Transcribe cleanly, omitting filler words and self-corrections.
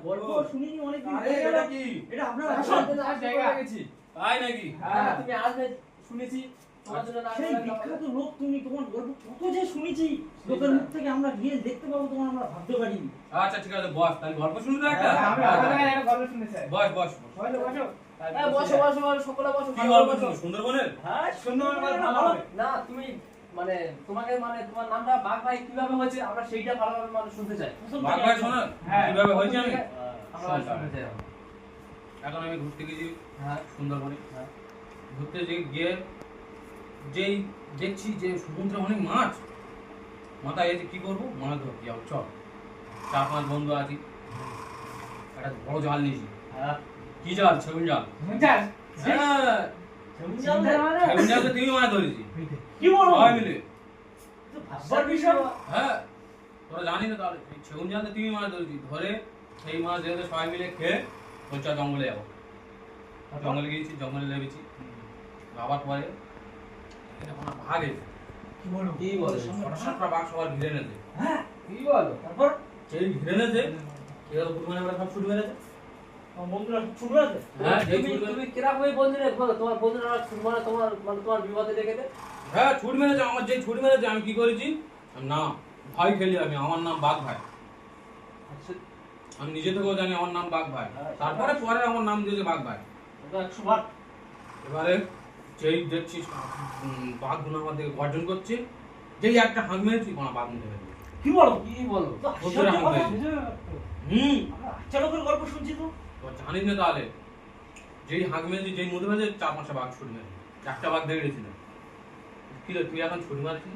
গল্প শুনিনি অনেকদিন। এটা আপনার জায়গা তাই নাকি? তুমি আসবে শুনেছি সেই বিখ্যাত লোক তুমি, তোমার গল্প কত যে শুনেছি লোকের মুখ থেকে, আমরা গিয়ে দেখতে পাবো তোমার, আমরা ভাবতে পারিনি। আচ্ছা ঠিক আছে বস, তাহলে গল্প শুনতে একটা গল্প শুনেছি। বস বস বসো বসো বসো সকলে বসো। কি গল্প শুনবো? সুন্দরবনের? হ্যাঁ, সুন্দরবন ভালো হবে না? তুমি মানে তোমাকে মানে তোমার নামটা বাঘ ভাই কিভাবে হয়েছে আমরা সেইটা ভালোভাবে মানুষ শুনতে চাই। বাঘ ভাই শোনো কিভাবে হয়েছে আমি আমরা শুনতে চাই। এখন আমি ঘুরতে গেছি হ্যাঁ সুন্দরবনে। ঘুরতে গিয়ে যেই দেখছি যে সমুদ্রে অনেক মাছ, মাথায় এসে কি করবো, মাছ ধরতে যাবো, চল 4-5 বন্ধু আছি, একটা বড় জাল নিয়েছি। কি জাল? সেগুন জাল। হ্যাঁ সেগুন জাল তুমি মাছ ধরেছি। কি বলো? সবাই মিলে। ভাববার বিষয়। হ্যাঁ তোরা জানি না তাহলে সেগুন জাল তুমি মাছ ধরেছি, ধরে সেই মাছ ধরে সবাই মিলে খেয়ে বলছে জঙ্গলে যাবো। জঙ্গলে গিয়েছি, জঙ্গলে লেগেছি, আবার পরে ভাগ এসে কি বলো? কি বলে? 6-7টা বাঘ সবার ঘিরে নেছে। হ্যাঁ, কি বলো? তারপর সেই ঘিরে নেছে, এরা তো পুরো মানে সব ছুটি মেরেছে। আমার বন্ধুরা ছুটে আছে। হ্যাঁ যেই তুমি ছুটি তুমি কিরকম ভাবে বন্ধুরা তোমার বন্ধুরা মানে তোমার বিপদে রেখে দে। হ্যাঁ ছুটি মেরেছে, আমার যেই ছুটি মেরেছে আমি কি করেছি, না ভয় খেলি আমি, আমার নাম বাঘ ভাই। আমি নিজে থেকেও জানি আমার নাম বাঘ ভাই, তারপরে পরে আমার নাম দিয়েছে বাঘ ভাই। 100 বার। এবারে যেই দেখছি বাঘগুলো আমার দিকে গর্জন করছে, যেই একটা হাঁক মেরেছি কোনো বাঘ মুখে ফেলে। কি বলো? কি বলো? তো বন্ধুরা আশ্চর্য কথা। হাঁকবে। হুম আমরা আচ্ছা লোকের গল্প শুনছি তো। তো জানিস না তাহলে যেই হাঁক মেরেছি, যেই মুখে ফেলেছে 4-5টা বাঘ ছুটি মেরেছে, একটা বাঘ দেখে গেছিল। কি রে তুই এখন ছুটি মারছিস?